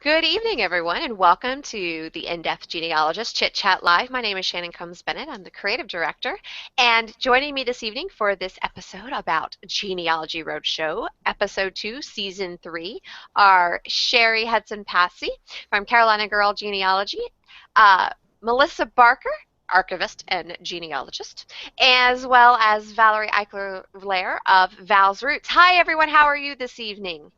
Good evening, everyone, and welcome to the In-Depth Genealogist Chit Chat Live. My name is Shannon Combs-Bennett. I'm the creative director, and joining me this evening for this episode about Genealogy Roadshow, Episode 2, Season 3, are Sherry Hudson-Passy from Carolina Girl Genealogy, uh, Melissa Barker, archivist and genealogist, as well as Valerie Eichler-Blair of Val's Roots. Hi, everyone. How are you this evening?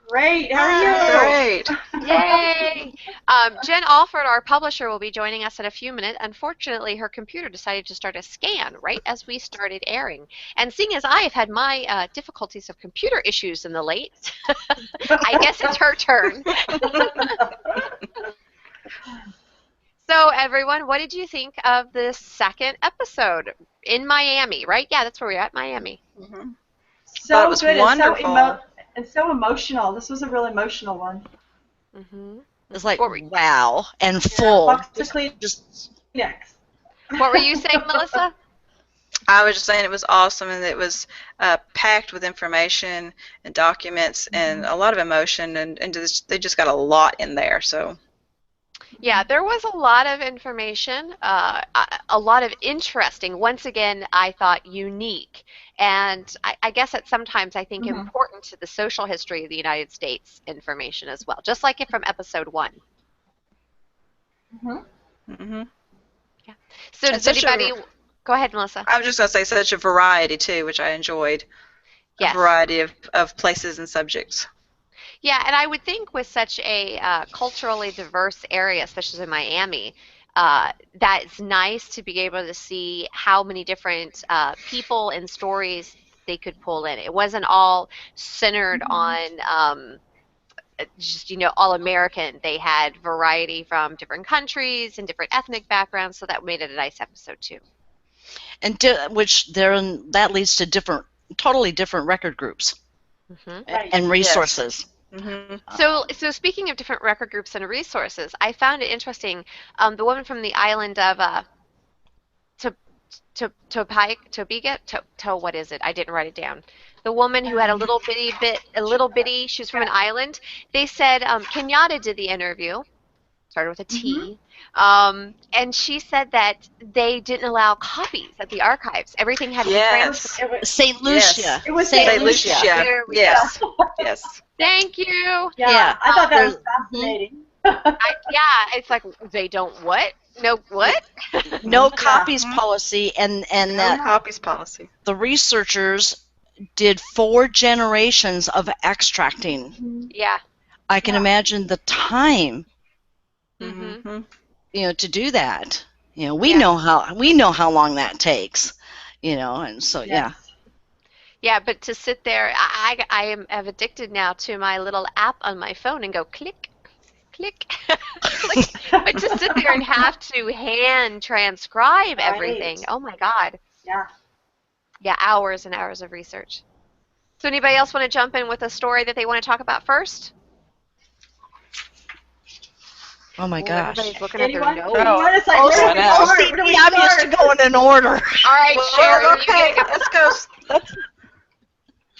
Great. How are you? Great. Yay! Jen Alford, our publisher, will be joining us in a few minutes. Unfortunately, her computer decided to start a scan right as we started airing. And seeing as I have had my difficulties of computer issues in the late, I guess it's her turn. So, everyone, what did you think of the second episode in Miami, right? Yeah, that's where we're at, Miami. Mm-hmm. So it was good wonderful. and so emotional. This was a real emotional one. Mm-hmm. It was like, wow, and full. Box to clean next. What were you saying, Melissa? I was just saying it was awesome, and it was packed with information and documents and a lot of emotion, and they just got a lot in there. So. Yeah, there was a lot of information, a lot of interesting, once again, I thought unique, and I guess that sometimes I think important to the social history of the United States information as well, just like it from episode 1. Yeah. So does anybody, go ahead, Melissa. I was just going to say such a variety, too, which I enjoyed. Yes. A variety of places and subjects. Yeah, and I would think with such a culturally diverse area, especially in Miami, that it's nice to be able to see how many different people and stories they could pull in. It wasn't all centered on just, all American. They had variety from different countries and different ethnic backgrounds, so that made it a nice episode too. And that leads to totally different record groups and resources. Yes. Mm-hmm. So speaking of different record groups and resources, I found it interesting. The woman from the island of what is it? I didn't write it down. The woman who had a little bitty. She was from an island. They said Kenyatta did the interview. Started with a T. And she said that they didn't allow copies at the archives. Everything had to be transcribed. St. Lucia. Yes. It was St. Lucia. There we Yes. go. Yes. Thank you. Yeah, I thought that was fascinating. It's like they don't what? No what? No copies policy, and No copies policy. the researchers did 4 generations of extracting. Yeah. I can imagine the time, Mm-hmm. to do that. We know how long that takes, and so Yeah, but to sit there, I am addicted now to my little app on my phone and go click, click, click. But to sit there and have to hand transcribe everything, oh my God. Yeah. Yeah, hours and hours of research. So anybody else want to jump in with a story that they want to talk about first? Oh my gosh. Everybody's looking at their Anyone? notes. I'm used to going in order. All right, Sherry. Okay, let's go.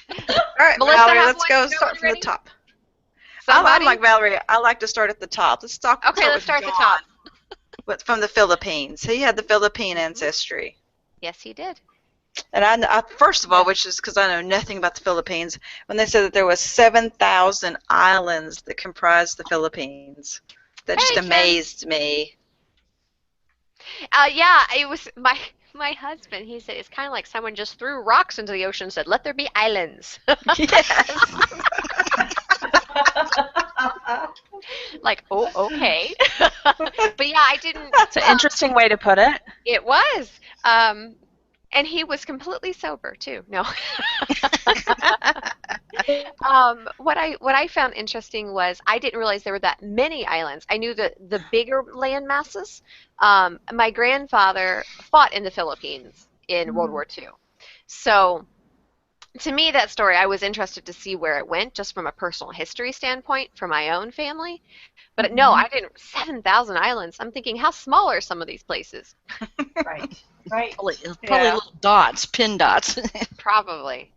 All right, Melissa, Valerie, have let's one go going start from ready? the top. Somebody? I'm like Valerie. I like to start at the top. Let's Okay, let's with start at the John, top. from the Philippines. He had the Philippine ancestry. Yes, he did. And I first of all, which is because I know nothing about the Philippines, when they said that there was 7,000 islands that comprised the Philippines, that just amazed me. Yeah, it was my husband. He said it's kind of like someone just threw rocks into the ocean and said, "Let there be islands." Yes. Like, oh, okay. But yeah, I didn't. It's an interesting way to put it. It was. And he was completely sober too. No. What I found interesting was I didn't realize there were that many islands. I knew the bigger land masses. My grandfather fought in the Philippines in World War II. So to me, that story, I was interested to see where it went just from a personal history standpoint for my own family. But no, I didn't. 7,000 islands. I'm thinking, how small are some of these places? Right. Probably little dots, pin dots. Probably.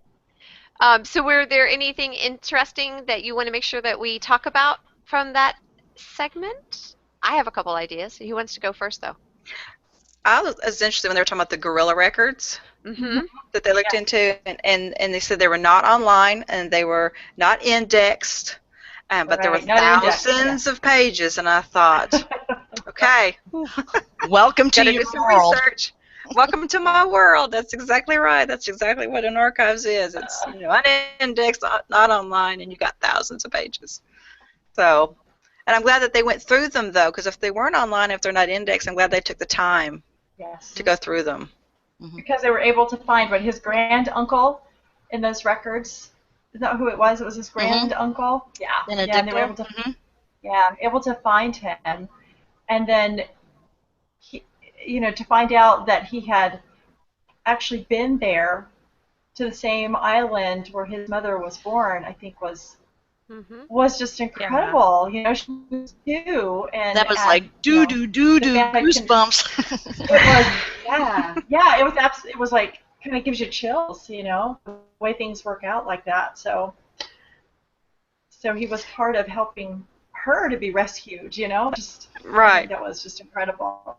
So were there anything interesting that you want to make sure that we talk about from that segment? I have a couple ideas. Who wants to go first, though? I was interested when they were talking about the gorilla records Mm-hmm. that they looked into, and they said they were not online and they were not indexed, but there were Right, not indexed, thousands of pages, and I thought, okay, Welcome to got to your do some world. research. Welcome to my world. That's exactly right. That's exactly what an archives is. It's unindexed, not online, and you got thousands of pages. So, and I'm glad that they went through them though, because if they weren't online, if they're not indexed, I'm glad they took the time Yes. to go through them. Because they were able to find what his grand uncle in those records. Is that who it was? It was his grand uncle. Yeah. Yeah, and they were able to. Yeah, able to find him, and then, to find out that he had actually been there to the same island where his mother was born, I think was just incredible. She was 2, and that was like goosebumps. It was, yeah. It was like kind of gives you chills, the way things work out like that. So he was part of helping her to be rescued. Just Right. That was just incredible.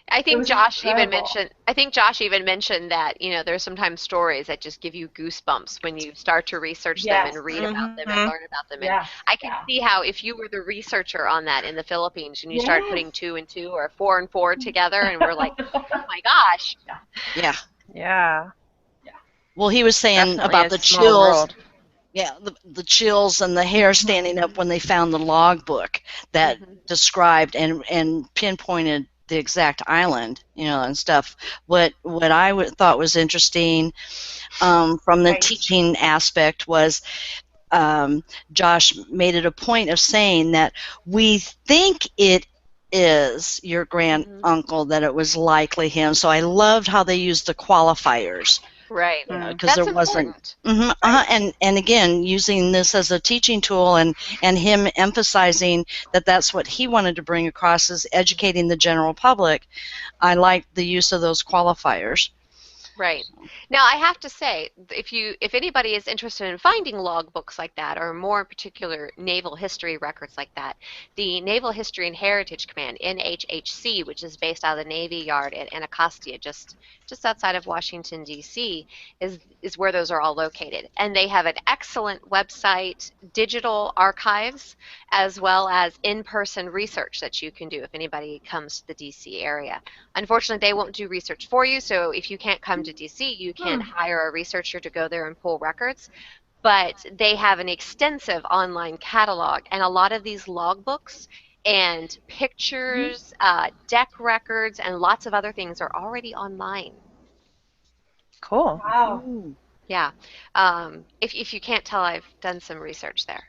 I think Josh even mentioned that there's sometimes stories that just give you goosebumps when you start to research them and read about them and learn about them. And I can see how if you were the researcher on that in the Philippines and you start putting 2 and 2 or 4 and 4 together, and we're like, oh my gosh. Yeah. Well, he was saying Definitely about a the small chills. world. Yeah, the chills and the hair standing up when they found the logbook that described and pinpointed the exact island, and stuff. What I thought was interesting from the teaching aspect was Josh made it a point of saying that we think it is your grand uncle, that it was likely him. So I loved how they used the qualifiers. Right. Because there wasn't. And again, using this as a teaching tool and him emphasizing that that's what he wanted to bring across is educating the general public. I liked the use of those qualifiers. Right. Now, I have to say, if anybody is interested in finding logbooks like that, or more in particular naval history records like that, the Naval History and Heritage Command, NHHC, which is based out of the Navy Yard at Anacostia, just outside of Washington, D.C., is where those are all located. And they have an excellent website, digital archives, as well as in-person research that you can do if anybody comes to the D.C. area. Unfortunately, they won't do research for you, so if you can't come to D.C., you can hire a researcher to go there and pull records. But they have an extensive online catalog, and a lot of these logbooks and pictures, deck records, and lots of other things are already online. Cool. Wow. Yeah. If you can't tell, I've done some research there.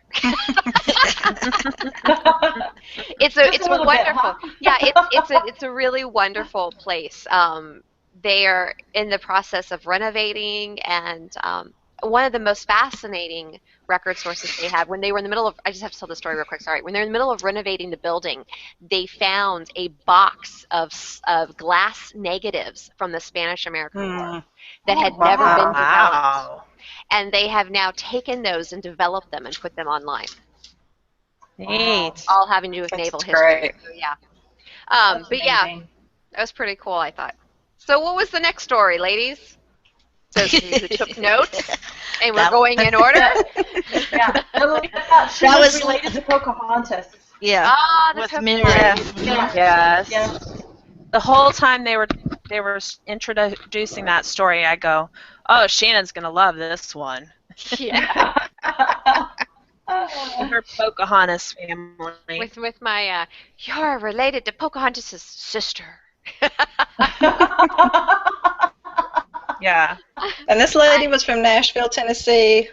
It's a wonderful. Yeah, it's a really wonderful place. They are in the process of renovating, and one of the most fascinating record sources they have, when they were in the middle of, I just have to tell the story real quick, sorry. When they're in the middle of renovating the building, they found a box of glass negatives from the Spanish-American War that had never been developed. And they have now taken those and developed them and put them online. Neat. All having to do with naval history. So, yeah. But yeah, that was pretty cool, I thought. So what was the next story, ladies? Those of you who took notes, and we're going in order. Yeah. That was related to Pocahontas. Yeah. With Mary. Yes. The whole time they were introducing that story, I go, "Oh, Shannon's gonna love this one." Yeah. Her Pocahontas family. With my, you're related to Pocahontas' sister. Yeah. And this lady was from Nashville, Tennessee.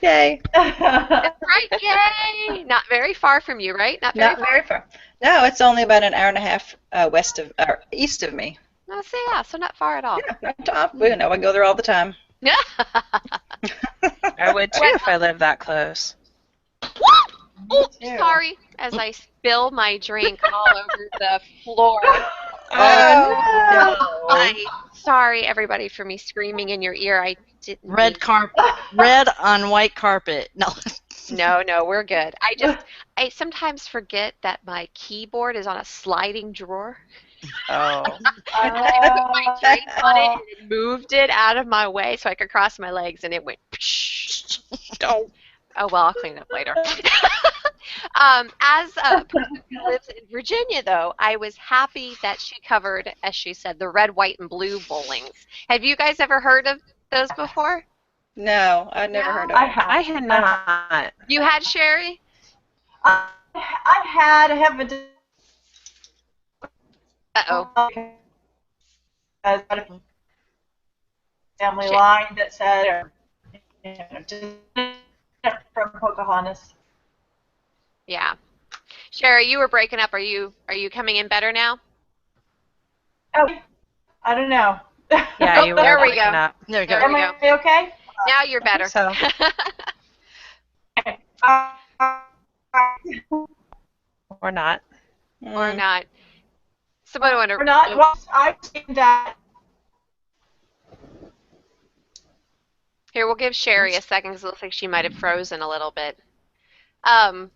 Yay. That's right, yay! Not very far from you, right? Not very far. No, it's only about an hour and a half east of me. No, so not far at all. Yeah, not top. We know I go there all the time. I would too if I lived that close. Oh, sorry, as I spill my drink all over the floor. No. Sorry, everybody, for me screaming in your ear. I didn't. Red on white carpet. No. No, we're good. I sometimes forget that my keyboard is on a sliding drawer. Oh. And I put my drink on it and then moved it out of my way so I could cross my legs, and it went psh. Oh. Oh, well, I'll clean it up later. As a person who lives in Virginia, though, I was happy that she covered, as she said, the red, white, and blue bowlings. Have you guys ever heard of those before? No, I've never heard of I it. have. I had not. You had, Sherry? I haven't Uh-oh. because I had a family Sh- line that said, just from Pocahontas. Yeah. Sherry, you were breaking up. Are you coming in better now? Oh, I don't know. Yeah, you were There we breaking go. up. There you There go. we Am go. I okay? Now you're better. So, Okay. or not. Or not. Someone want to. We're not. Well, I've seen that. Here, we'll give Sherry a second because it looks like she might have frozen a little bit. Um,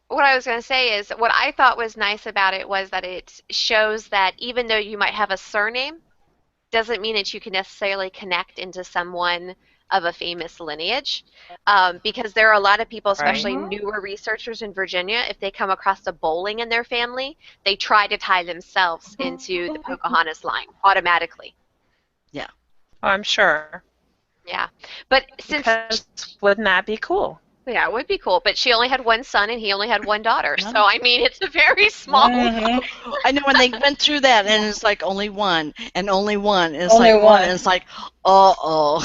what I was going to say is what I thought was nice about it was that it shows that even though you might have a surname, doesn't mean that you can necessarily connect into someone of a famous lineage. Because there are a lot of people, Right. especially newer researchers in Virginia, if they come across a bowling in their family, they try to tie themselves into the Pocahontas line automatically. Yeah. Oh, I'm sure. Yeah. But since Because wouldn't that be cool? yeah, it would be cool. But she only had one son and he only had one daughter. Yeah. So, I mean, it's a very small. I know when they went through that, and it's like only one, and only one. It's Only like one, one. and it's like, uh-oh.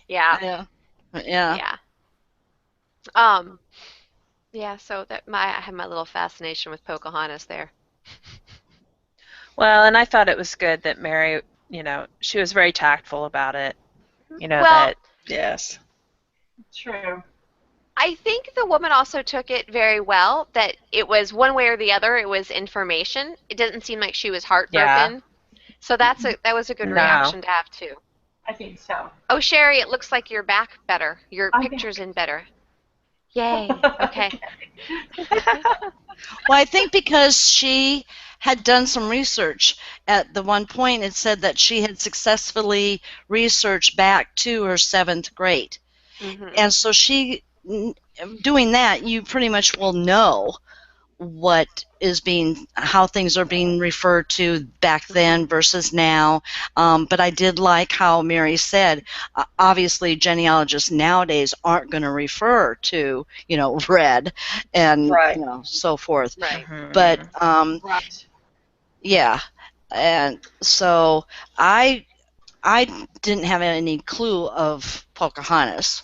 Yeah. Yeah. Yeah. Yeah. Um, yeah, so I had my little fascination with Pocahontas there. Well, and I thought it was good that Mary, she was very tactful about it. Well, That Yes. True. I think the woman also took it very well, that it was one way or the other, it was information. It didn't seem like she was heartbroken. So that was a good no. reaction to have too. I think so. Oh, Sherry, it looks like you're back better. Your I'm picture's in better. Yay. Okay. Well, I think because she had done some research at the one point, it said that she had successfully researched back to her 7th grade. Mhm. And so doing that, you pretty much will know how things are being referred to back then versus now. But I did like how Mary said, obviously genealogists nowadays aren't going to refer to, red and Right. so forth. Right. But Right. yeah, and so I didn't have any clue of Pocahontas,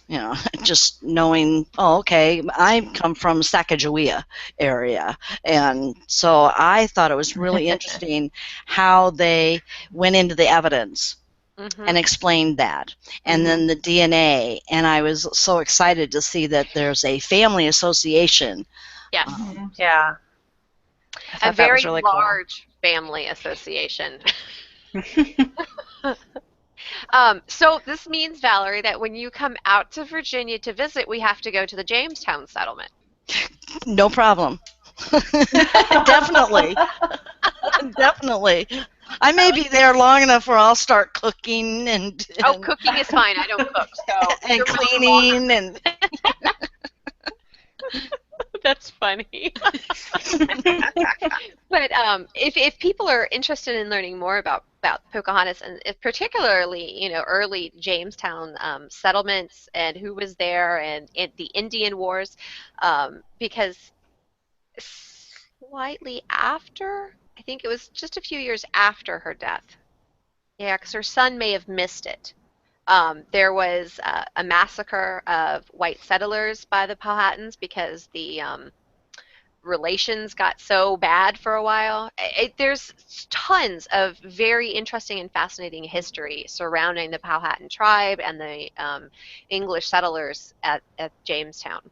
just knowing, oh, okay, I come from Sacagawea area. And so I thought it was really interesting how they went into the evidence and explained that. And then the DNA, and I was so excited to see that there's a family association. Yes. Yeah. I A thought that very was really cool. large family association. So this means, Valerie, that when you come out to Virginia to visit, we have to go to the Jamestown settlement. No problem. Definitely. Definitely. I may be there long enough where I'll start cooking and Cooking is fine. I don't cook, so and you're really cleaning and That's funny. But if people are interested in learning more about Pocahontas and particularly early Jamestown settlements and who was there and the Indian Wars, because slightly after, I think it was just a few years after her death. Yeah, because her son may have missed it. There was a massacre of white settlers by the Powhatans because the relations got so bad for a while. There's tons of very interesting and fascinating history surrounding the Powhatan tribe and the English settlers at Jamestown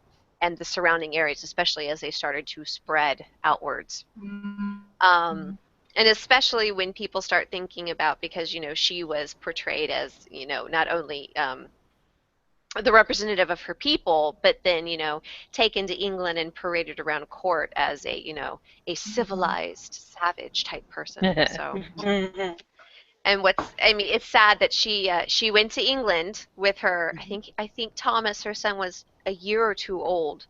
and the surrounding areas, especially as they started to spread outwards. And especially when people start thinking about, because she was portrayed as not only the representative of her people, but then, taken to England and paraded around court as a civilized, savage type person. So, and it's sad that she went to England with her. I think Thomas, her son, was a year or two old,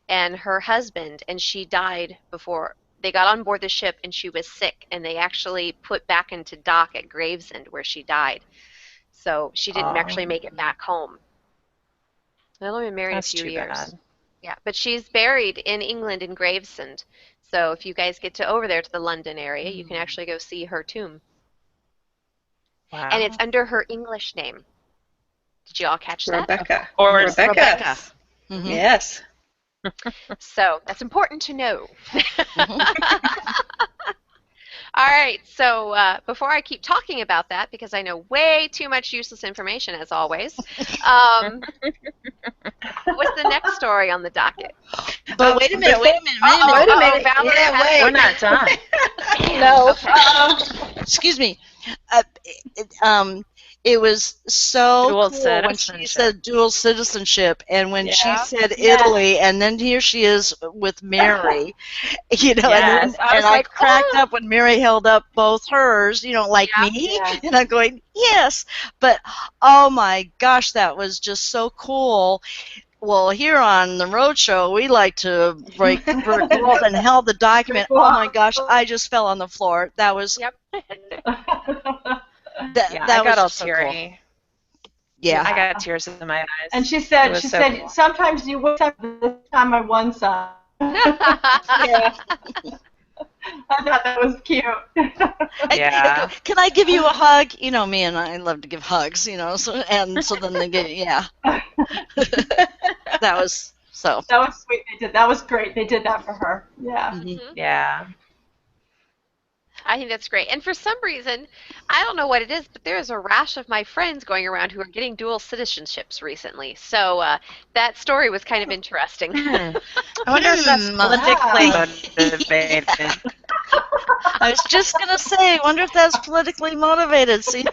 and her husband, and she died before they got on board the ship, and she was sick, and they actually put back into dock at Gravesend where she died. So she didn't actually make it back home. They've only been married a few years. Bad. Yeah, but she's buried in England in Gravesend. So if you guys get over there to the London area, you can actually go see her tomb. Wow. And it's under her English name. Did you all catch that? Rebecca. Or Rebecca. Mm-hmm. Yes. So that's important to know. All right, so before I keep talking about that, because I know way too much useless information, as always, what's the next story on the docket? But wait a minute. Valerie, we're not done. No. Okay. Excuse me. It was so dual cool when she said dual citizenship, and when she said Italy, and then here she is with Mary, and I cracked up when Mary held up both hers, like me, and I'm going, yes, but oh my gosh, that was just so cool. Well, here on the Roadshow, we like to break rules and held the document. Oh my gosh, I just fell on the floor. That was. Yep. I got all teary. Cool. Yeah, I got tears in my eyes. And she said, cool. Sometimes you win some, this time I won some. Yeah. I thought that was cute. Yeah. Can I give you a hug? You know me, and I love to give hugs. So then they get That was so. That was sweet. That was great. They did that for her. Yeah. Mm-hmm. Yeah. I think that's great. And for some reason, I don't know what it is, but there is a rash of my friends going around who are getting dual citizenships recently. So that story was kind of interesting. I wonder if that's politically motivated. I was just going to say, I wonder if that's politically motivated. See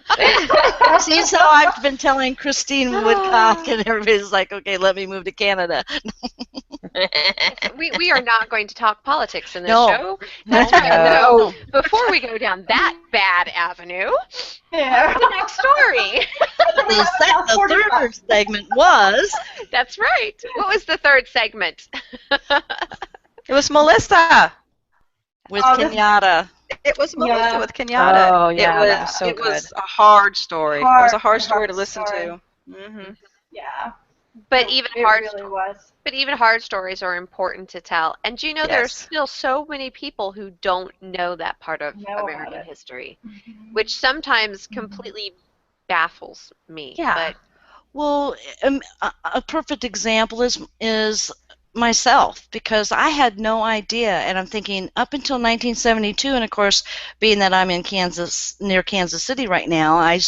how I've been telling Christine Woodcock, and everybody's like, okay, let me move to Canada. We are not going to talk politics in this show. No. So before we go down that bad avenue, the next story. The third segment was. That's right. What was the third segment? It was Melissa. With Kenyatta. It was Melissa with Kenyatta. Oh, yeah. It was a hard story. It was a hard story to listen to. Mm-hmm. Yeah. But even really hard stories are important to tell. And do you know there's still so many people who don't know that part of American history, which sometimes completely baffles me. Yeah. But well, a perfect example is myself, because I had no idea, and I'm thinking up until 1972, and of course, being that I'm in Kansas, near Kansas City right now, I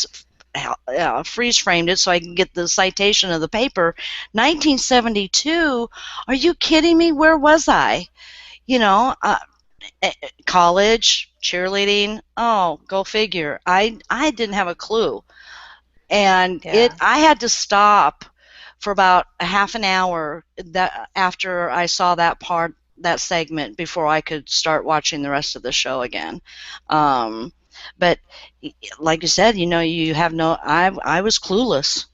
freeze framed it so I can get the citation of the paper. 1972? Are you kidding me? Where was I? College, cheerleading. Oh, go figure. I didn't have a clue, and I had to stop for about a half an hour after I saw that segment before I could start watching the rest of the show again. But like you said, you have I was clueless.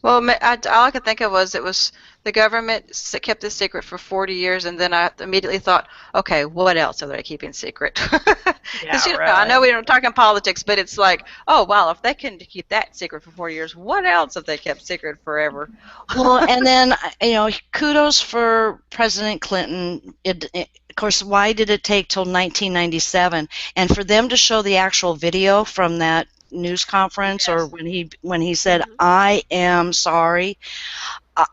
Well, all I could think of was the government kept this secret for 40 years, and then I immediately thought, okay, what else are they keeping secret? Because I know we don't talk in politics, but it's like, oh wow, if they can keep that secret for 40 years, what else have they kept secret forever? Well, and then kudos for President Clinton. Of course, why did it take till 1997? And for them to show the actual video from that news conference, or when he said, I am sorry,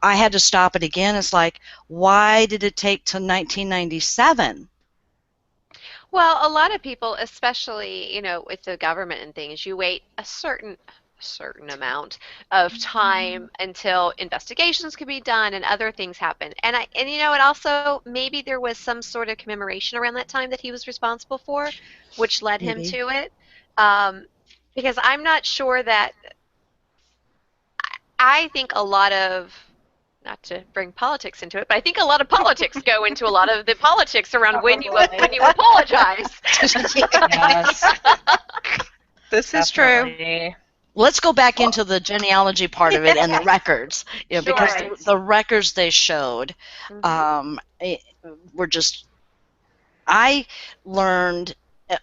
I had to stop it again. It's like, why did it take till 1997? Well, a lot of people, especially with the government and things, you wait a certain amount of time until investigations can be done and other things happen. And it also, maybe there was some sort of commemoration around that time that he was responsible for, which led him to it. Because I'm not sure that I think a lot of, not to bring politics into it, but I think a lot of politics go into a lot of the politics around when you apologize. Yes. This is true. Definitely. Let's go back into the genealogy part of it and the records, because the records they showed were just. I learned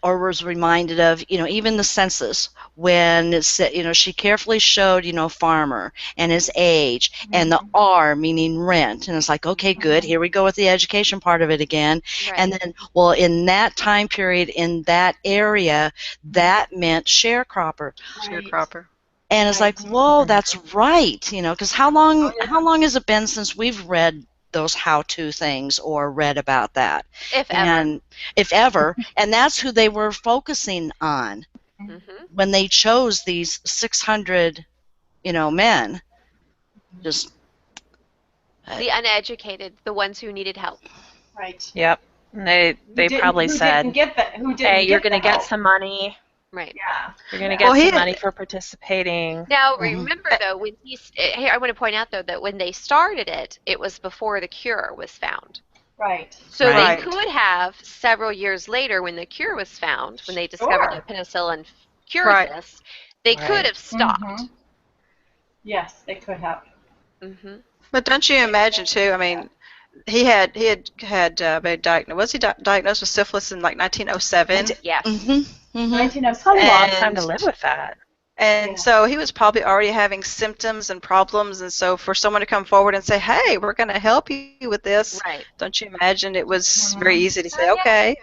or was reminded of, even the census, when it said, she carefully showed, farmer and his age and the R meaning rent. And it's like, okay, good. Here we go with the education part of it again. Right. And then, well, in that time period, in that area, that meant sharecropper. Sharecropper. And it's like, whoa, that's right. Because how long has it been since we've read those how-to things or read about that? If ever. And that's who they were focusing on when they chose these 600, men. Just the uneducated, the ones who needed help. Right. Yep. They probably said, hey, you're going to get some money. Right. Yeah. You're going to get some money for participating. Now, remember, though, when I want to point out, though, that when they started it, it was before the cure was found. Right. So they could have, several years later, when the cure was found, when they discovered that penicillin cured this, they could have stopped. Yes, they could have. But don't you imagine, too, I mean, he had been diagnosed. Was he diagnosed with syphilis in like 1907? Yes. 1907. That's a long time to live with that. And so he was probably already having symptoms and problems, and so for someone to come forward and say, hey, we're going to help you with this, don't you imagine it was very easy to say, okay.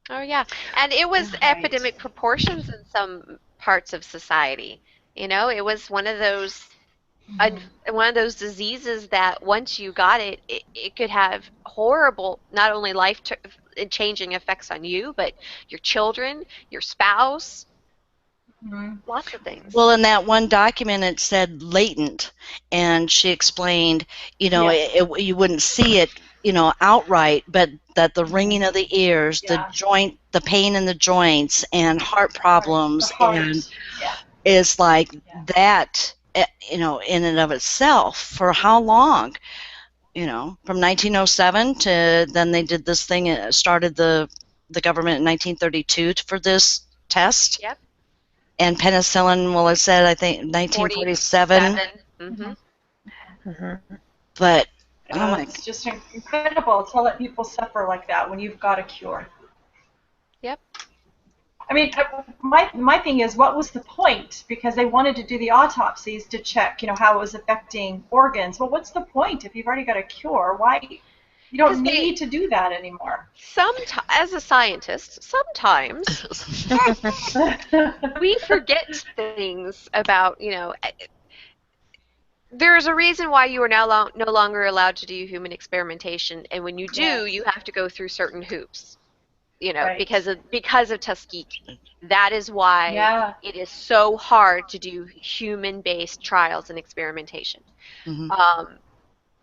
Oh, yeah. And it was epidemic proportions in some parts of society. It was one of those diseases that once you got it, it could have horrible, not only life-changing effects on you, but your children, your spouse, lots of things. Well, in that one document, it said latent, and she explained, you wouldn't see it, outright, but that the ringing of the ears, the pain in the joints, and heart problems, and is like that. In and of itself, for how long? From 1907 to then they did this thing, started the government in 1932 for this test. Yep. And penicillin, well, it said, I think, 1947. But, it's just incredible to let people suffer like that when you've got a cure. Yep. I mean, my thing is, what was the point? Because they wanted to do the autopsies to check, how it was affecting organs. Well, what's the point if you've already got a cure? Why? You don't need to do that anymore. As a scientist, sometimes we forget things about, there's a reason why you are now no longer allowed to do human experimentation, and when you do, you have to go through certain hoops. Because of Tuskegee. That is why it is so hard to do human-based trials and experimentation.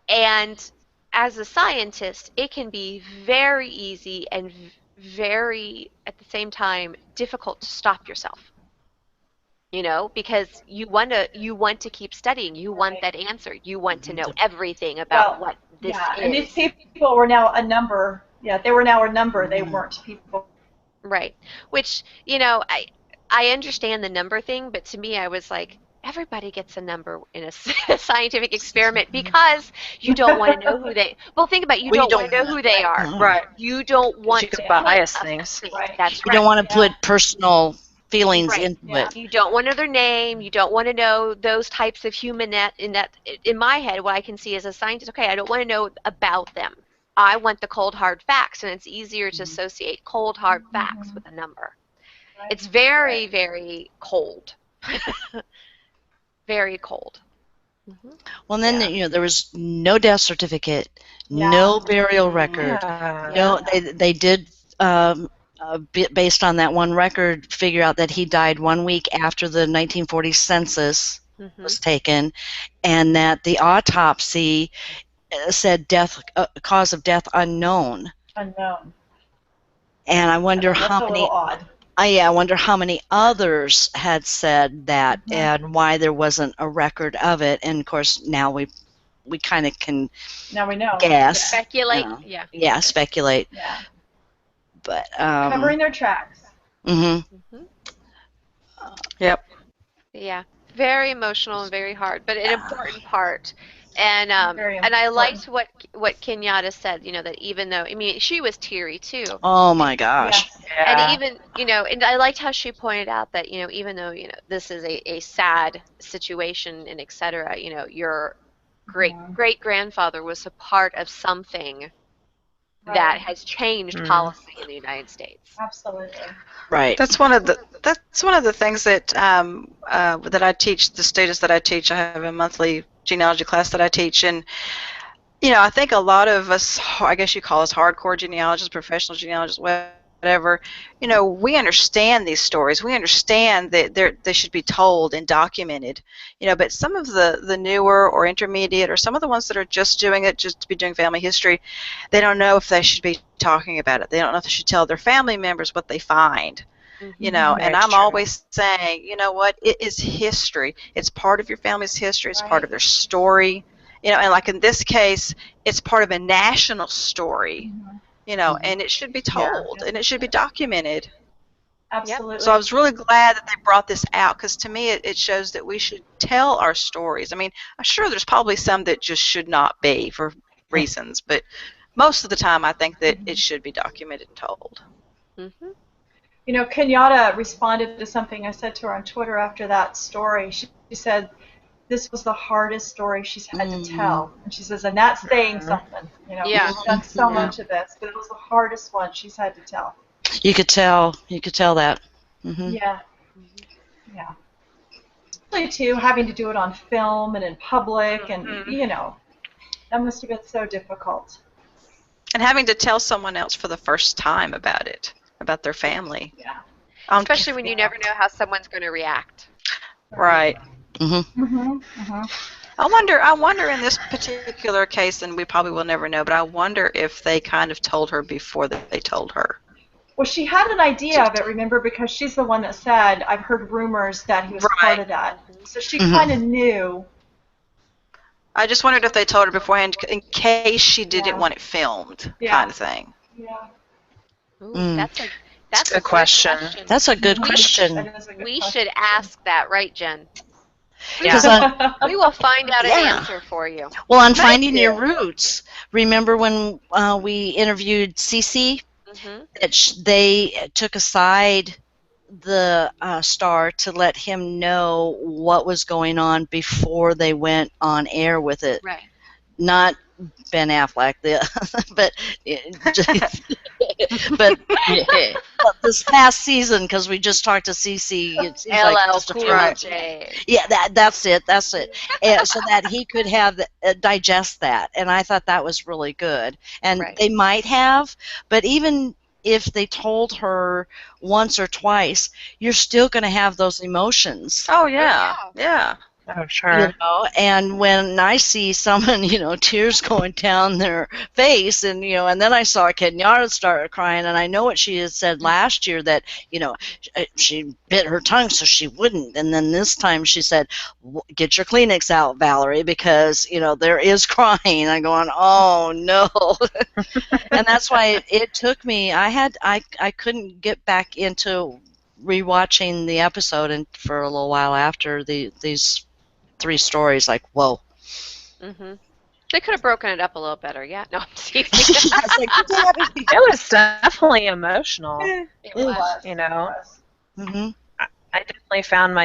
And as a scientist, it can be very easy and very, at the same time, difficult to stop yourself. Because you want to keep studying. You want that answer. You want to know everything about what this is. And these people were now a number. Yeah, they were now a number. They weren't people. Right. Which, I understand the number thing, but to me, I was like, everybody gets a number in a scientific experiment because you don't want to know who they. Well, think about it. You don't want to know who they are. Right. You don't want to bias things. Right. That's right. You don't want to put personal feelings into it. You don't want to know their name. You don't want to know those types of human in my head, what I can see as a scientist, okay, I don't want to know about them. I want the cold, hard facts, and it's easier to associate cold, hard facts with a number. Right. It's very, very cold. Very cold. Well, then, there was no death certificate, no burial record. No, they did, based on that one record, figure out that he died 1 week after the 1940 census was taken, and that the autopsy said cause of death unknown. Unknown. And I wonder that's how a many. little odd. I wonder how many others had said that and why there wasn't a record of it. And of course, now we kind of can now we know. guess. Speculate. Yeah, speculate. Yeah. But covering their tracks. Yep. Yeah. Very emotional and very hard, but an important part. And Very and I important. liked what Kenyatta said, that even though, I mean, she was teary too. Oh my gosh. Yes. And Yeah. even, and I liked how she pointed out that, even though, this is a sad situation and et cetera, your great grandfather was a part of something that has changed policy in the United States. Absolutely. Right. That's one of the things that that I teach the students that I teach. I have a monthly genealogy class that I teach, and I think a lot of us, I guess you call us hardcore genealogists, professional genealogists, whatever, we understand these stories. We understand that they should be told and documented, but some of the newer or intermediate or some of the ones that are just doing it just to be doing family history, they don't know if they should be talking about it. They don't know if they should tell their family members what they find. And I'm always saying, what? It is history. It's part of your family's history. It's part of their story. And like in this case, it's part of a national story, and it should be told and it should be documented. Absolutely. So I was really glad that they brought this out, because to me it shows that we should tell our stories. I mean, I'm sure there's probably some that just should not be for reasons, but most of the time I think that it should be documented and told. Kenyatta responded to something I said to her on Twitter after that story. She said, this was the hardest story she's had to tell. And she says, and that's saying something. We've done so much of this, but it was the hardest one she's had to tell. You could tell that. Yeah. Yeah. Really, too, having to do it on film and in public, and, that must have been so difficult. And having to tell someone else for the first time about it, about their family. Yeah. Especially when you never know how someone's going to react. Right. I I wonder in this particular case, and we probably will never know, but I wonder if they kind of told her before that they told her. Well, she had an idea of it, remember, because she's the one that said, I've heard rumors that he was part of that. So she kind of knew. I just wondered if they told her beforehand in case she didn't want it filmed, kind of thing. Yeah. Ooh, that's a good question. That's a good question. We should ask that, right, Jen? Yeah. We will find out an answer for you. Well, on Finding Your Roots, remember when we interviewed Cece? That they took aside the star to let him know what was going on before they went on air with it. Right. Not Ben Affleck, but but this past season, because we just talked to Cece. It seems like just a few months. Yeah, that's it. And so that he could have digest that, and I thought that was really good. And they might have, but even if they told her once or twice, you're still going to have those emotions. Oh yeah, yeah. Oh, sure. And when I see someone, tears going down their face, and and then I saw Kenyatta start crying, and I know what she had said last year that she bit her tongue so she wouldn't, and then this time she said, "Get your Kleenex out, Valerie, because there is crying." I'm going, "Oh no," and that's why it took me. I couldn't get back into rewatching the episode, and for a little while after these 3 stories, like, whoa. They could have broken it up a little better. Yeah, no, I'm teasing. It was definitely emotional. It was. I definitely found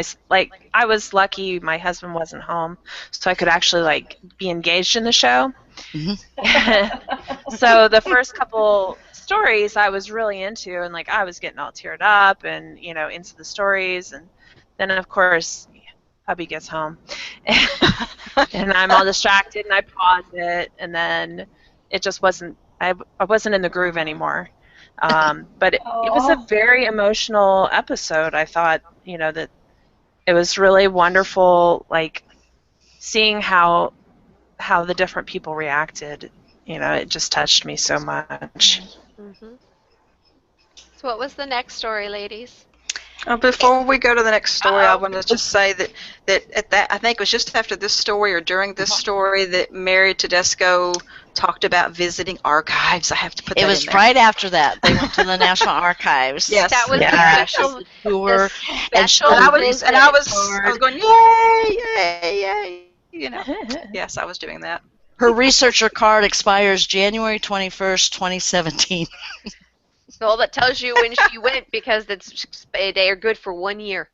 I was lucky my husband wasn't home, so I could actually be engaged in the show. So the first couple stories I was really into, and I was getting all teared up and into the stories, and then of course hubby gets home and I'm all distracted and I pause it, and then it just wasn't I wasn't in the groove anymore. But it was a very emotional episode. I thought that it was really wonderful, seeing how the different people reacted. It just touched me so much. So what was the next story, ladies? Before we go to the next story, I want to just say that I think it was just after this story or during this story that Mary Tedesco talked about visiting archives. I have to put that in there. It was right after that. They went to the National Archives. Yes. That was Yeah. the tour. special And I visit. was going, yay, yay, yay. You know. Yes, I was doing that. Her researcher card expires January 21st, 2017. Well, that tells you when she went because they are good for 1 year.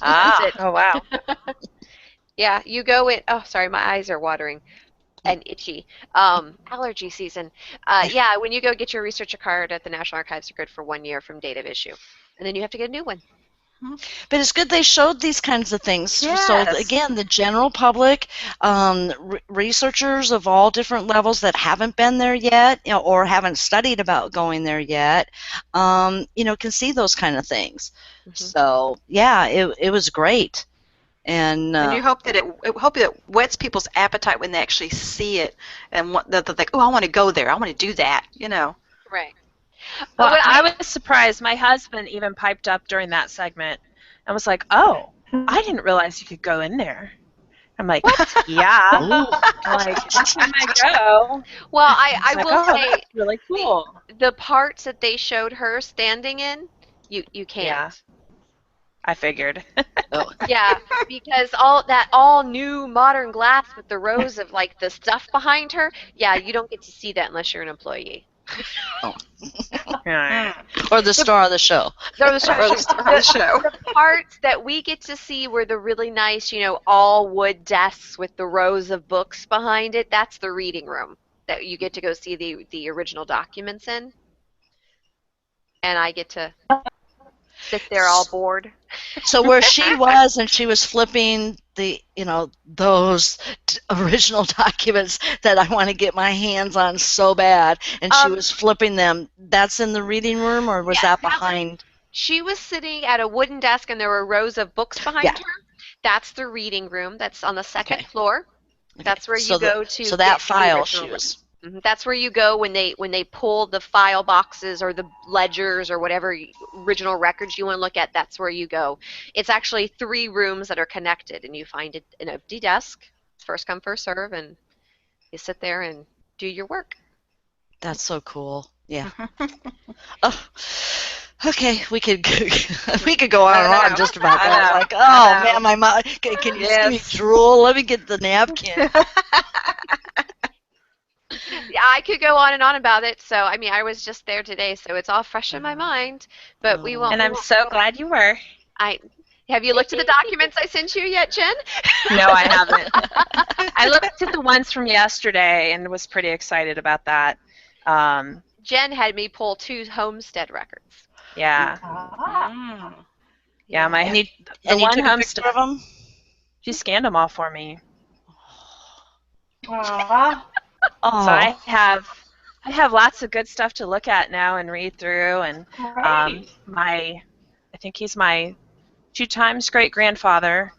Ah, oh wow. Yeah, you go in. Oh, sorry, my eyes are watering and itchy. Allergy season. Yeah, when you go get your researcher card at the National Archives, you're good for 1 year from date of issue, and then you have to get a new one. But it's good they showed these kinds of things. Yes. So, again, the general public, researchers of all different levels that haven't been there yet, or haven't studied about going there yet, can see those kind of things. So, yeah, it was great. And you hope that it whets people's appetite when they actually see it, and they're like, oh, I want to go there. I want to do that. Right. Well, I was surprised. My husband even piped up during that segment and was like, "Oh, I didn't realize you could go in there." I'm like, "What? Yeah." I'm like, "Can I go?" Well, I will say, that's really cool. The parts that they showed her standing in, you can't. Yeah. I figured. Yeah, because all new modern glass with the rows of like the stuff behind her, yeah, you don't get to see that unless you're an employee. Or the star of the show. The parts that we get to see were the really nice, all wood desks with the rows of books behind it. That's the reading room that you get to go see the original documents in. And I get to sit there all bored. So where she was, and she was flipping those original documents that I want to get my hands on so bad, and she was flipping them. That's in the reading room, or was that behind? She was sitting at a wooden desk, and there were rows of books behind her. That's the reading room. That's on the second floor. Okay. That's where you go to. So that file she was. That's where you go when they pull the file boxes or the ledgers or whatever original records you want to look at. That's where you go. It's actually 3 rooms that are connected, and you find an empty desk. First come, first serve, and you sit there and do your work. That's so cool. Yeah. Oh, okay, we could go on and on just about that. Like, oh man, my mom. Can you see me drool? Let me get the napkin. Yeah, I could go on and on about it. So, I was just there today, so it's all fresh in my mind. But we won't. And I'm so glad you were. Have you looked at the documents I sent you yet, Jen? No, I haven't. I looked at the ones from yesterday and was pretty excited about that. Jen had me pull 2 homestead records. Yeah. Yeah, and you took a picture of them? She scanned them all for me. Aww. So I have lots of good stuff to look at now and read through, and I think he's my 2 times great grandfather.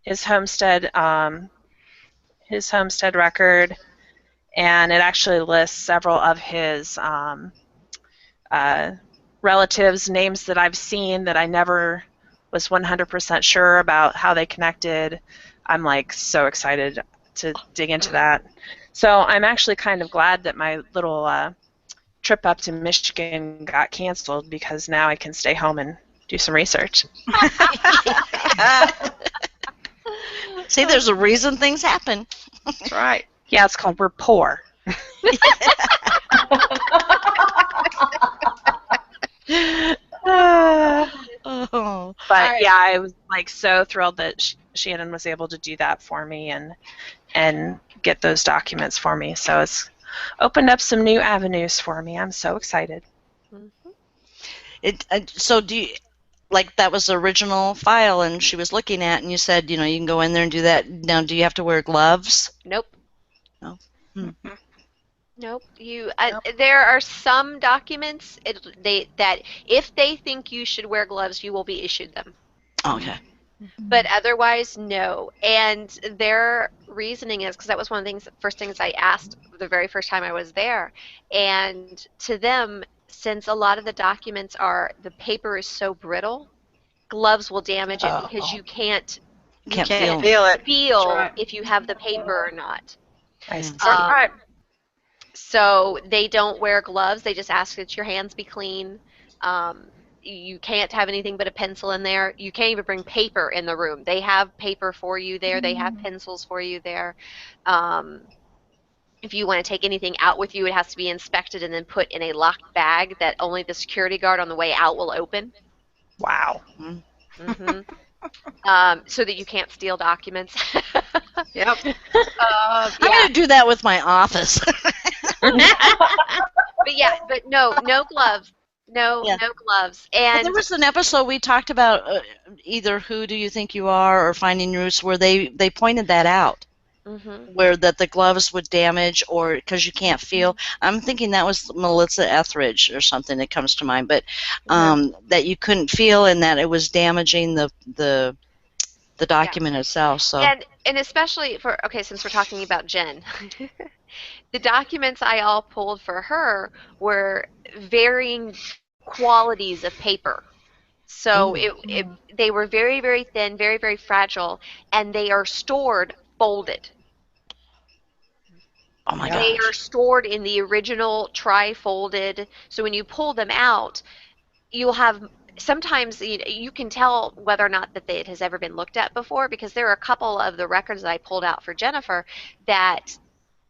His homestead record, and it actually lists several of his relatives' names that I've seen that I never was 100% sure about how they connected. I'm like so excited to dig into that. So I'm actually kind of glad that my little trip up to Michigan got canceled, because now I can stay home and do some research. See, there's a reason things happen. That's right. Yeah, it's called we're poor. But yeah, I was like so thrilled that Shannon was able to do that for me and get those documents for me. So it's opened up some new avenues for me. I'm so excited. So do you, like, that was the original file and she was looking at, and you said, you can go in there and do that. Now, do you have to wear gloves? Nope. No. Nope. There are some documents that if they think you should wear gloves, you will be issued them. Okay. But otherwise, no. And their reasoning is, because that was one of the first things I asked the very first time I was there, and to them, since a lot of the documents the paper is so brittle, gloves will damage it because you can't feel it. feel if you have the paper or not. I see. So they don't wear gloves. They just ask that your hands be clean. You can't have anything but a pencil in there. You can't even bring paper in the room. They have paper for you there. They have pencils for you there. If you want to take anything out with you, it has to be inspected and then put in a locked bag that only the security guard on the way out will open. Wow. Mm-hmm. So that you can't steal documents. Yep. I'm going to do that with my office. But no gloves. No gloves. And there was an episode we talked about either Who Do You Think You Are or Finding Roots where they pointed that out. Where that the gloves would damage or because you can't feel. I'm thinking that was Melissa Etheridge or something that comes to mind, but that you couldn't feel and that it was damaging the document itself. So and especially since we're talking about Jen, the documents I all pulled for her were varying qualities of paper. So they were very, very thin, very, very fragile, and they are stored folded. Oh my gosh. They are stored in the original tri-folded. So when you pull them out, you'll have sometimes you can tell whether or not that it has ever been looked at before because there are a couple of the records that I pulled out for Jennifer that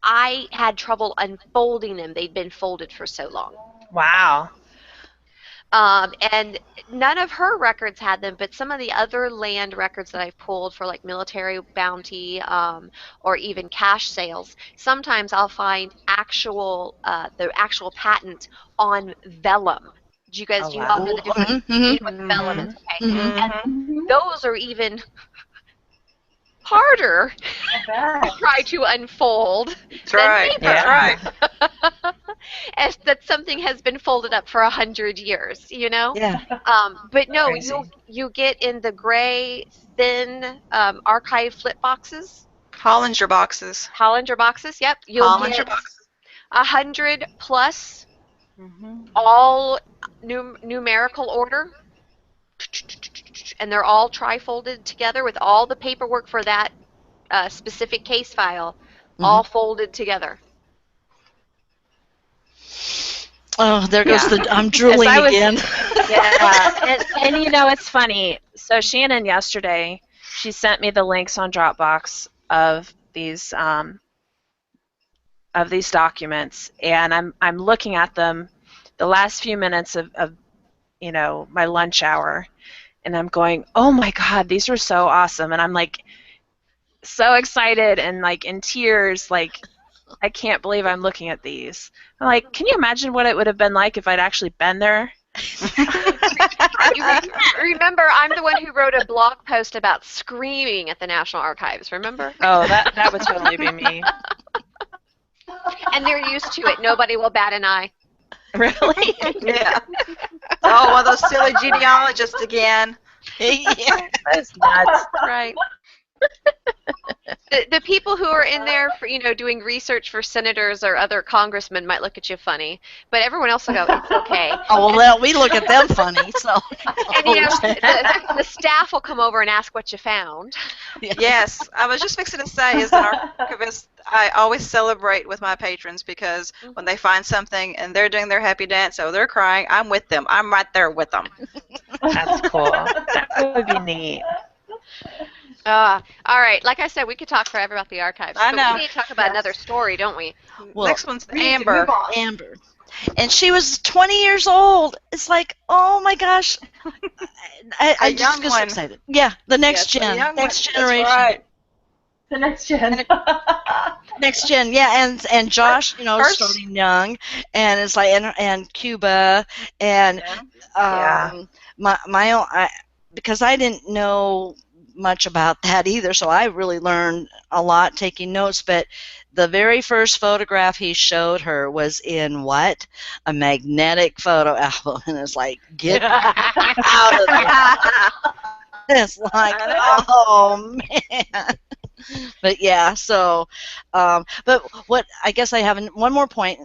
I had trouble unfolding them. They'd been folded for so long. Wow. And none of her records had them, but some of the other land records that I've pulled for like military bounty or even cash sales, sometimes I'll find the actual patent on vellum. Do you all know the difference between what vellum is? Okay. And those are even harder to try to unfold than paper. That's right. As that something has been folded up for 100 years, Yeah. But no, Crazy. you get in the gray, thin archive flip boxes. Hollinger boxes. Yep. You'll get 100 plus, all numerical order, and they're all tri-folded together with all the paperwork for that specific case file, all folded together. Oh, there goes I'm drooling again. Yeah, and it's funny. So Shannon yesterday, she sent me the links on Dropbox of these documents, and I'm looking at them the last few minutes of my lunch hour, and I'm going, oh my God, these are so awesome, and I'm like so excited and like in tears, like I can't believe I'm looking at these. I'm like, can you imagine what it would have been like if I'd actually been there? Remember, I'm the one who wrote a blog post about screaming at the National Archives, remember? Oh, that would totally be me. And they're used to it. Nobody will bat an eye. Really? Yeah. Oh, one of those silly genealogists again. Yeah. That's nuts. Right. The people who are in there for doing research for senators or other congressmen might look at you funny, but everyone else will go, it's okay. Oh well, we look at them funny. So. And the staff will come over and ask what you found. Yes, I was just fixing to say, as an archivist, I always celebrate with my patrons because when they find something and they're doing their happy dance, so they're crying, I'm with them. I'm right there with them. That's cool. That would be neat. All right. Like I said, we could talk forever about the archives. I know. We need to talk about another story, don't we? Well, next one's Amber. Amber. And she was 20 years old. It's like, oh my gosh. I just get so excited. Yeah, the next gen. Next generation. That's right. The next gen. Next gen, yeah, and Josh, starting young, and it's like, and Cuba, and my own, because I didn't know much about that either, so I really learned a lot taking notes. But the very first photograph he showed her was in what? A magnetic photo album, and it's like, get out of there. It's like, oh man. But yeah, so, but what I guess I have one more point.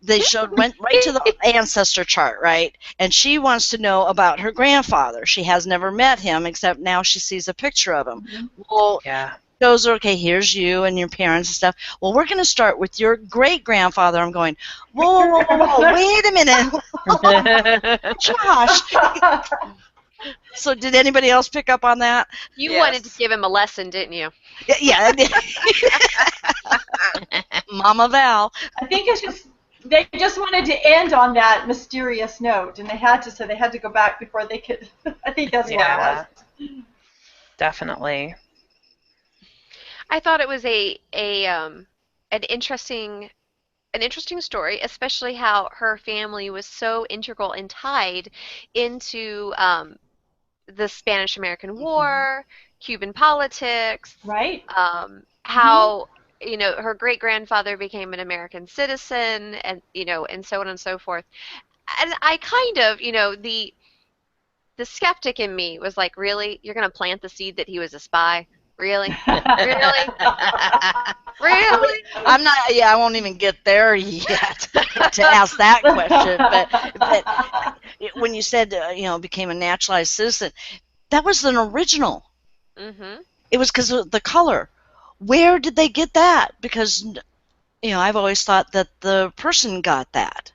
they went right to the ancestor chart, right? And she wants to know about her grandfather. She has never met him, except now she sees a picture of him. Mhm. Well, Yeah. goes, okay, here's you and your parents and stuff. Well, we're going to start with your great-grandfather. I'm going, whoa, wait a minute. Josh. So did anybody else pick up on that? You Yes. wanted to give him a lesson, didn't you? Yeah. Mama Val. I think it's just they just wanted to end on that mysterious note, and they had to go back before they could. I think that's what it was. Definitely. I thought it was an interesting story, especially how her family was so integral and tied into the Spanish-American War, Cuban politics, Right. how her great-grandfather became an American citizen, and and so on and so forth. And I kind of, the skeptic in me was like, really? You're going to plant the seed that he was a spy? Really? Really? Really? I'm not. Yeah, I won't even get there yet to ask that question. But when you said became a naturalized citizen, that was an original. Mm-hmm. It was because of the color. Where did they get that? Because I've always thought that the person got that.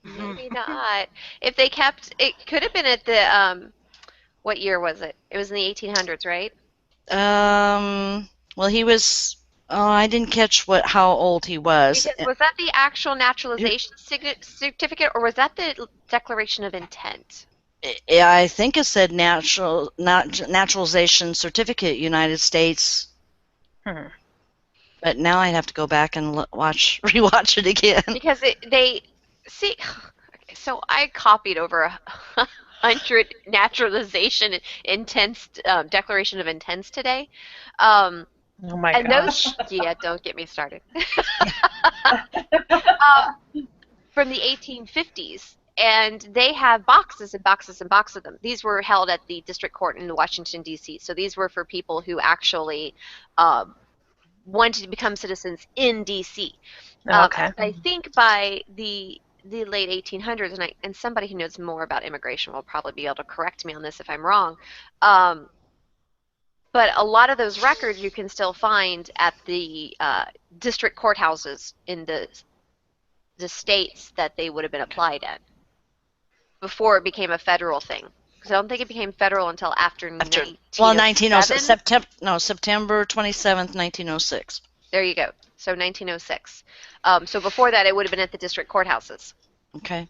Maybe not. If they kept, it could have been at the what year was it? It was in the 1800s, right? Well, he was. Oh, I didn't catch how old he was. Because was that the actual naturalization certificate, or was that the Declaration of Intent? I think it said naturalization certificate, United States. But now I'd have to go back and rewatch it again. Because see, so I copied over 100 naturalization intents, Declaration of Intents today. Oh my and gosh. Yeah, don't get me started. From the 1850s, and they have boxes and boxes and boxes of them. These were held at the district court in Washington, D.C., so these were for people who actually wanted to become citizens in D.C. Okay. I think by the late 1800s, and somebody who knows more about immigration will probably be able to correct me on this if I'm wrong, but a lot of those records you can still find at the district courthouses in the states that they would have been applied in before it became a federal thing. Because I don't think it became federal until after 1907. September 27th, 1906. There you go. So 1906. So before that, it would have been at the district courthouses. Okay.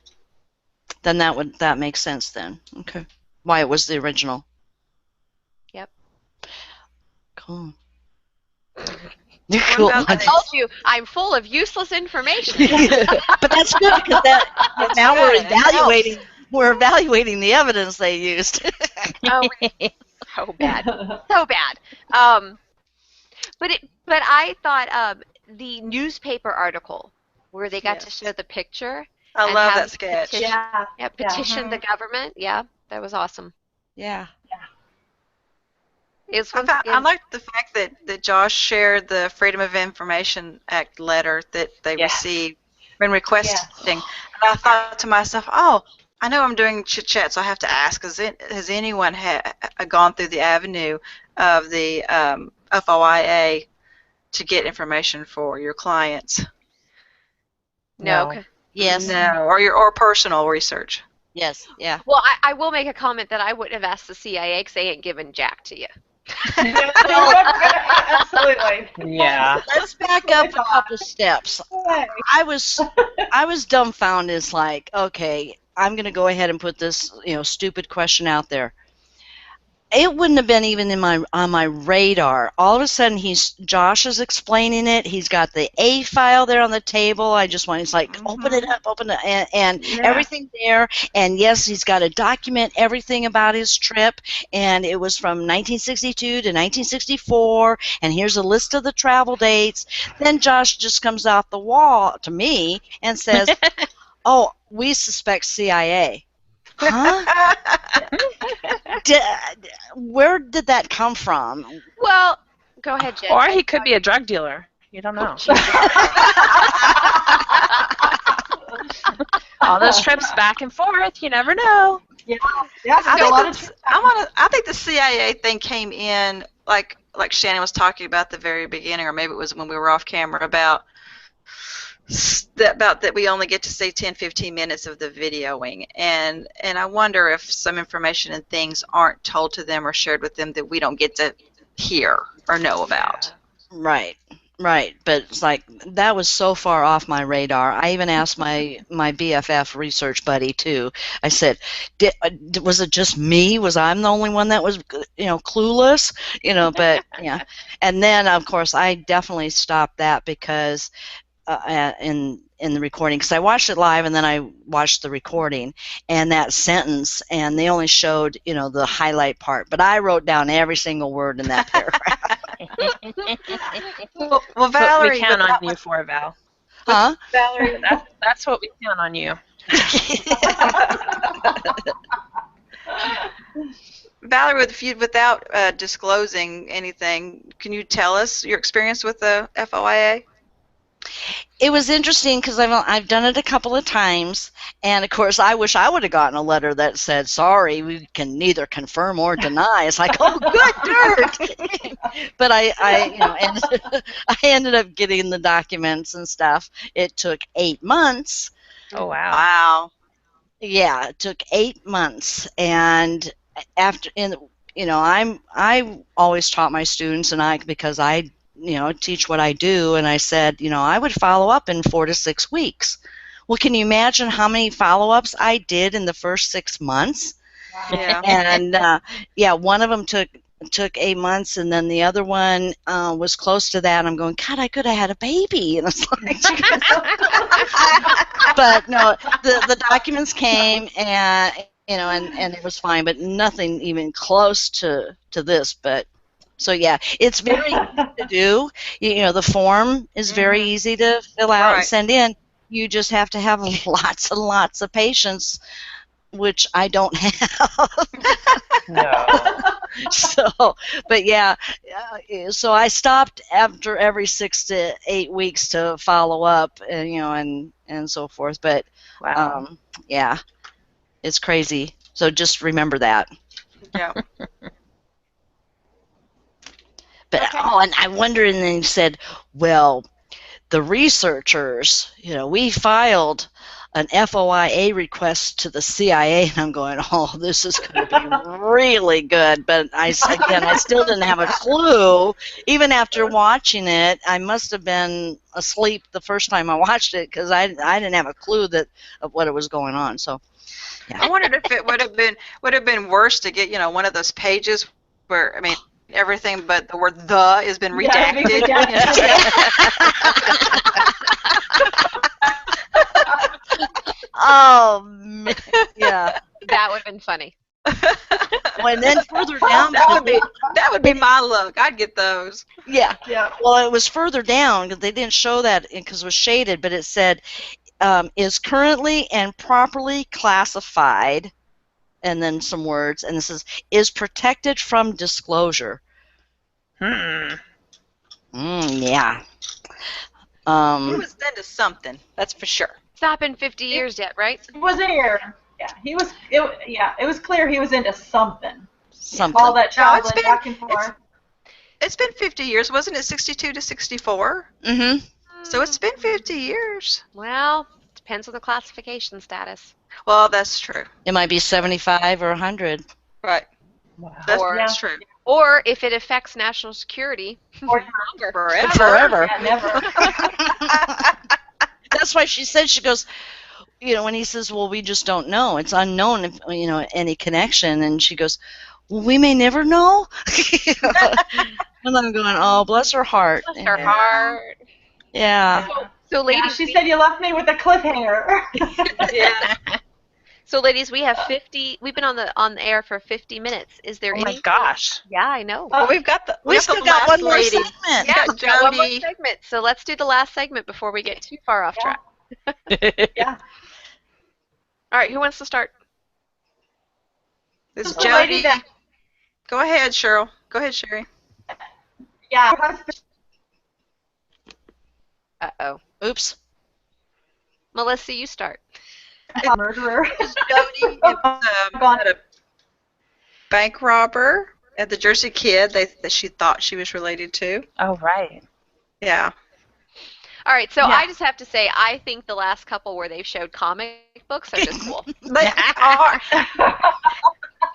Then that makes sense then. Okay. Why it was the original. Yep. Cool. Cool. I told you I'm full of useless information. But that's good because now we're evaluating the evidence they used. Oh, so bad, so bad. But I thought the newspaper article where they got to show the picture. I love that sketch. Petition the government. Yeah, that was awesome. Yeah. I like the fact that Josh shared the Freedom of Information Act letter that they received when requesting. And I thought to myself, oh, I know I'm doing Chit Chat, so I have to ask, has anyone gone through the avenue of the FOIA to get information for your clients? No. Yes. No, or personal research. Yes. Yeah. Well, I will make a comment that I wouldn't have asked the CIA because they ain't giving jack to you. Absolutely. Yeah. Let's back up a couple steps. I was dumbfounded. It's like, okay, I'm going to go ahead and put this, stupid question out there. It wouldn't have been even on my radar. All of a sudden, Josh is explaining it. He's got the A file there on the table. He's like, open it up, and everything there. And yes, he's got to document everything about his trip. And it was from 1962 to 1964. And here's a list of the travel dates. Then Josh just comes off the wall to me and says, "Oh, we suspect CIA." Huh? Where did that come from? Well, go ahead, Jen. Or he could be a drug dealer. You don't know. All those trips back and forth, you never know. Yeah, I think the CIA thing came in like Shannon was talking about at the very beginning, or maybe it was when we were off camera about that we only get to see 10-15 minutes of the videoing, and I wonder if some information and things aren't told to them or shared with them that we don't get to hear or know about. Right, right. But it's like that was so far off my radar. I even asked my BFF research buddy too. I said, "Was it just me? Was I the only one that was, clueless?" But yeah. And then of course I definitely stopped that because in the recording, because I watched it live and then I watched the recording, and that sentence, and they only showed the highlight part, but I wrote down every single word in that paragraph. Well, Valerie, we count on you for, Val. Huh? Valerie, that's what we count on you. Valerie, without disclosing anything, can you tell us your experience with the FOIA? It was interesting because I've done it a couple of times, and of course I wish I would have gotten a letter that said, "Sorry, we can neither confirm or deny." It's like, oh, good dirt. But I I ended up getting the documents and stuff. It took 8 months. Oh wow! Wow. Yeah, it took 8 months, and after I always taught my students, and because I teach what I do, and I said, I would follow up in 4 to 6 weeks. Well, can you imagine how many follow-ups I did in the first 6 months? Yeah. And one of them took 8 months, and then the other one was close to that. I'm going, God, I could have had a baby, and it's like, but no, the documents came, and and it was fine, but nothing even close to this. But so yeah, it's very easy to do. The form is very easy to fill out and send in. You just have to have lots and lots of patience, which I don't have. No. But yeah, so I stopped after every 6 to 8 weeks to follow up, and and so forth. But Wow. yeah, it's crazy. So just remember that. Yeah. But and I wondered, and then he said, well, the researchers, we filed an FOIA request to the CIA, and I'm going, oh, this is going to be really good. But I still didn't have a clue. Even after watching it, I must have been asleep the first time I watched it because I didn't have a clue of what it was going on. So, yeah. I wondered if it would have been worse to get one of those pages where everything but the word "the" has been redacted. Oh, man. Yeah. That would have been funny. And then further down, that would be my luck. I'd get those. Yeah. Well, it was further down because they didn't show that because it was shaded, but it said is currently and properly classified, and then some words, and it says is protected from disclosure. Hmm. Yeah. He was into something, that's for sure. It's not been 50 years yet, right? He was here. Yeah, he was. It was clear he was into something. Something. All that traveling back and forth. It's been 50 years, wasn't it? 62 to 64. Mm-hmm. So it's been 50 years. Well, depends on the classification status. Well, that's true. It might be 75 or 100. Right. Wow. That's true. Or if it affects national security, Or longer. Forever. Yeah, never. That's why she said, she goes, when he says, well, we just don't know. It's unknown if, any connection. And she goes, well, we may never know. And I'm going, oh, bless her heart. Bless her heart. Yeah. So ladies, yeah, she said you left me with a cliffhanger. Yeah. So ladies, we have 50. We've been on the air for 50 minutes. Is there Oh any? my gosh. Yeah, I know. Well, we still got one more segment. Yeah, got we've got one more Jody. segment. So let's do the last segment before we get too far off track. Yeah. All right, who wants to start? It's The lady Jody. Go ahead, Cheryl. Go ahead, Sherry. Yeah. Her husband Uh-oh. Oops. Melissa, you start. Murderer. Jody had a bank robber at the Jersey Kid that she thought she was related to. Oh, right. Yeah. All right, so Yeah. I just have to say, I think the last couple where they've showed comic books are just cool. They are.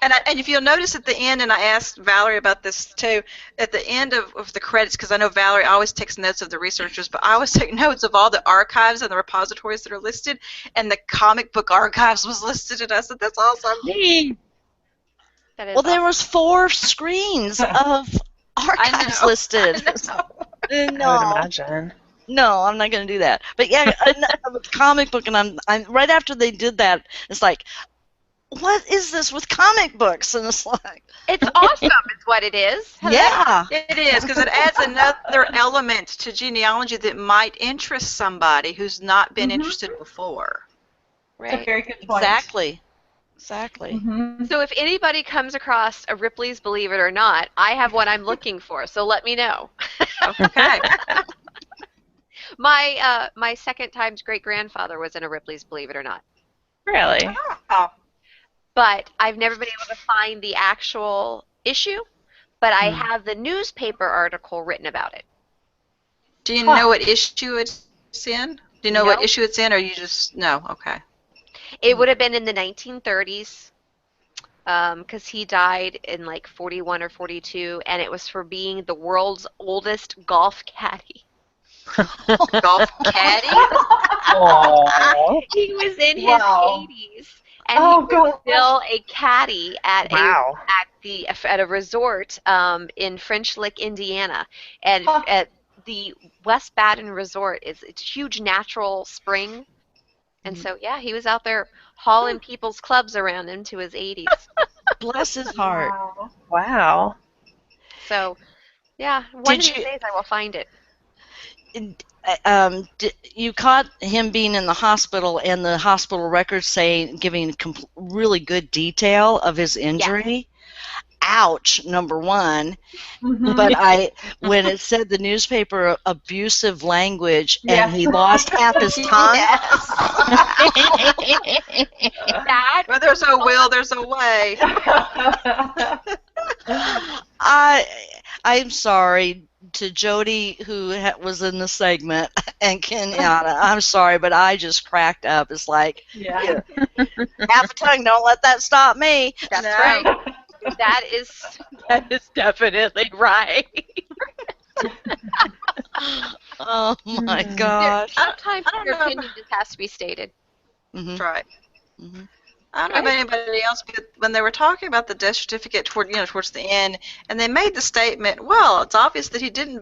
And if you'll notice at the end, and I asked Valerie about this too, at the end of the credits, because I know Valerie always takes notes of the researchers, but I always take notes of all the archives and the repositories that are listed, and the comic book archives was listed, and I said, that's awesome. That is Well, there awesome. was 4 screens of archives listed. I would No, imagine. no, I'm not going to do that. But yeah, a comic book, and I'm right after they did that, it's like, what is this with comic books? And it's like, It's awesome, is what it is. Hello? yeah. It is, because it adds another element to genealogy that might interest somebody who's not been interested before. That's a Right. very good point. Exactly. Exactly. Mm-hmm. So if anybody comes across a Ripley's Believe It or Not, I have what I'm looking for, so let me know. Okay. My second time's great-grandfather was in a Ripley's Believe It or Not. Really? Oh. But I've never been able to find the actual issue, but I have the newspaper article written about it. Do you know what issue it's in? Do you know what No. issue it's in, or you just no? Okay. It would have been in the 1930s, because he died in like 41 or 42, and it was for being the world's oldest golf caddy. Golf caddy. Oh. He was in his Wow. 80s, and he Oh, was gosh. still a caddy at Wow. at a resort in French Lick, Indiana, and Huh. at the West Baden Resort it's a huge natural spring, and so yeah, he was out there hauling people's clubs around into his 80s. Bless his heart. Wow. Wow. So yeah, one of Did these you- days I will find it. You caught him being in the hospital, and the hospital records say giving really good detail of his injury. Ouch, number one. Mhm. But when it said the newspaper abusive language Yeah. and he lost half his tongue, That Where there's a will, there's a way. I'm sorry to Jody, who was in the segment, and Kenyatta. I'm sorry, but I just cracked up. It's like, Yeah. half a tongue, don't let that stop me. that's No. right. That is definitely right. Oh my gosh. Sometimes I don't your know. opinion just has to be stated. Mhm. That's right. Mhm. I don't know about anybody else, but when they were talking about the death certificate towards the end, and they made the statement, well, it's obvious that he didn't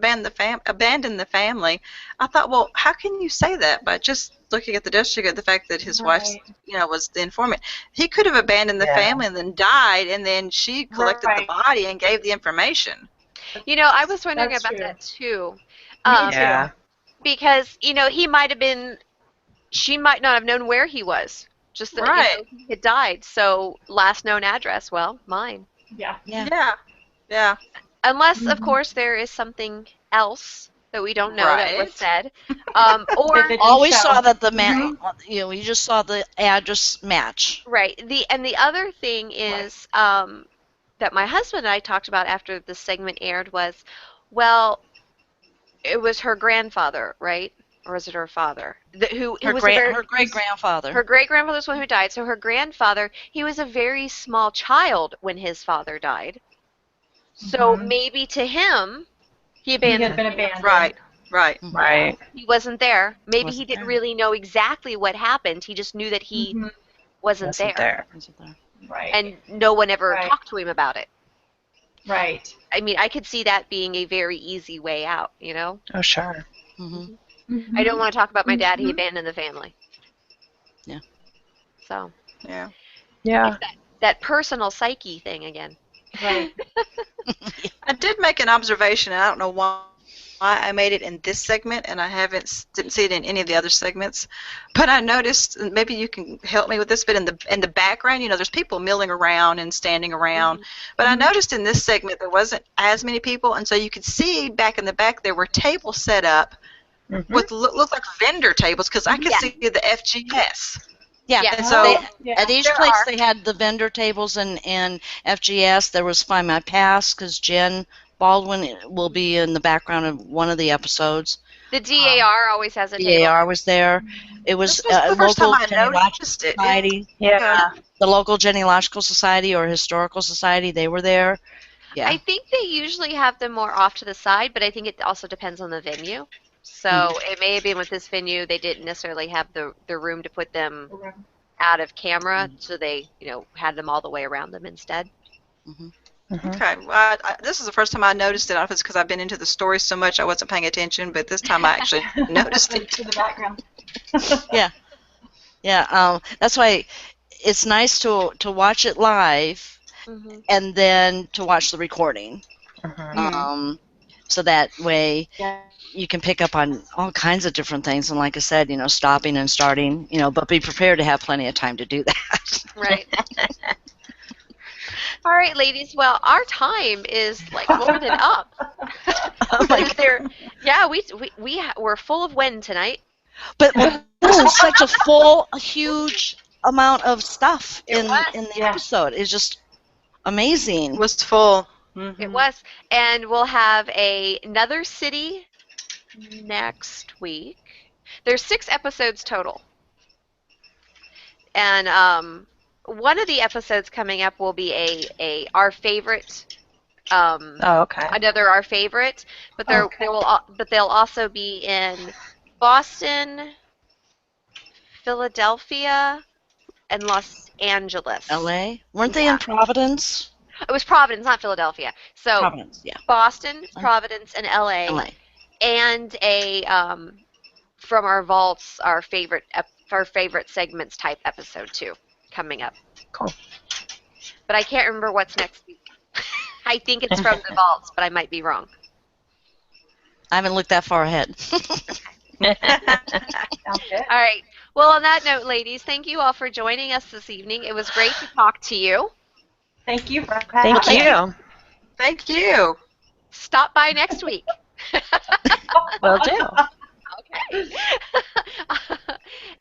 abandon the family. I thought, well, how can you say that by just looking at the death certificate, the fact that his wife, was the informant? He could have abandoned the family and then died, and then she collected the body and gave the information. I was wondering That's about true. that too. Me too. Yeah. Because, he might have been, she might not have known where he was. Just that, Right. he had died. So, last known address, well, mine. Yeah. Yeah. Yeah. Unless, of course, there is something else that we don't know that was Right. said. That Or, they All we show. saw that we just saw the address match. right. The other thing is that my husband and I talked about after the segment aired was, well, it was her grandfather, right? Or is it her father? Who Her was her great grandfather. her great grandfather's the one who died. So her grandfather, he was a very small child when his father died. So maybe to him, he He abandoned. had been abandoned. Right. Right. Right. He wasn't there. Maybe he Wasn't didn't there. really know exactly what happened. He just knew that he wasn't there. Right. And no one ever Right. talked to him about it. Right. I mean, I could see that being a very easy way out, Oh, sure. Mhm. I don't want to talk about my dad. He abandoned the family. Yeah. So, Yeah. Yeah. that personal psyche thing again. Right. I did make an observation, and I don't know why I made it in this segment, and I didn't see it in any of the other segments. But I noticed, and maybe you can help me with this, but in the background, there's people milling around and standing around. But I noticed in this segment there wasn't as many people, and so you could see back in the back there were tables set up with look like vendor tables because I could see the FGS. Yeah, Yeah. And so at each there place are. they had the vendor tables and FGS. There was Find My Pass because Jen Baldwin will be in the background of one of the episodes. The DAR always has a table. DAR was there. It was this was the first time local I genealogical noticed it. society. Yeah. The local genealogical society or historical society, they were there. Yeah. I think they usually have them more off to the side, but I think it also depends on the venue. So it may have been with this venue, they didn't necessarily have the room to put them out of camera, so they, had them all the way around them instead. Okay. Well, this is the first time I noticed it. I don't know if it's because I've been into the story so much I wasn't paying attention, but this time I actually noticed it. To the background. Yeah. That's why it's nice to watch it live and then to watch the recording. So that way you can pick up on all kinds of different things. And like I said, stopping and starting, but be prepared to have plenty of time to do that. Right. All right, ladies. Well, our time is like more than up. Oh my God. Yeah, we're full of wind tonight. But this was such a huge amount of stuff in the episode. It's just amazing. It was full. It was. And we'll have another city next week. There's 6 episodes total. And one of the episodes coming up will be our favorite. Another our favorite, but they'll also be in Boston, Philadelphia, and Los Angeles. L.A. Weren't they in Providence? It was Providence, not Philadelphia. So Providence, yeah. Boston, Providence, and L.A. And from our vaults, our favorite segments type episode 2 coming up. Cool. But I can't remember what's next week. I think it's from the vaults, but I might be wrong. I haven't looked that far ahead. Sounds good. All right. Well, on that note, ladies, thank you all for joining us this evening. It was great to talk to you. Thank you for Thank you. Thank you. Stop by next week. Will do. Okay.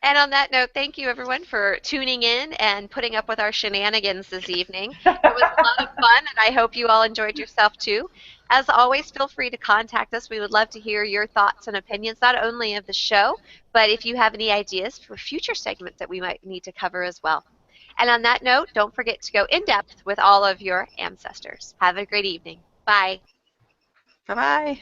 And on that note, thank you everyone for tuning in and putting up with our shenanigans this evening. It was a lot of fun, and I hope you all enjoyed yourself too. As always, feel free to contact us. We would love to hear your thoughts and opinions, not only of the show, but if you have any ideas for future segments that we might need to cover as well. And on that note, don't forget to go in depth with all of your ancestors. Have a great evening. Bye. Bye-bye.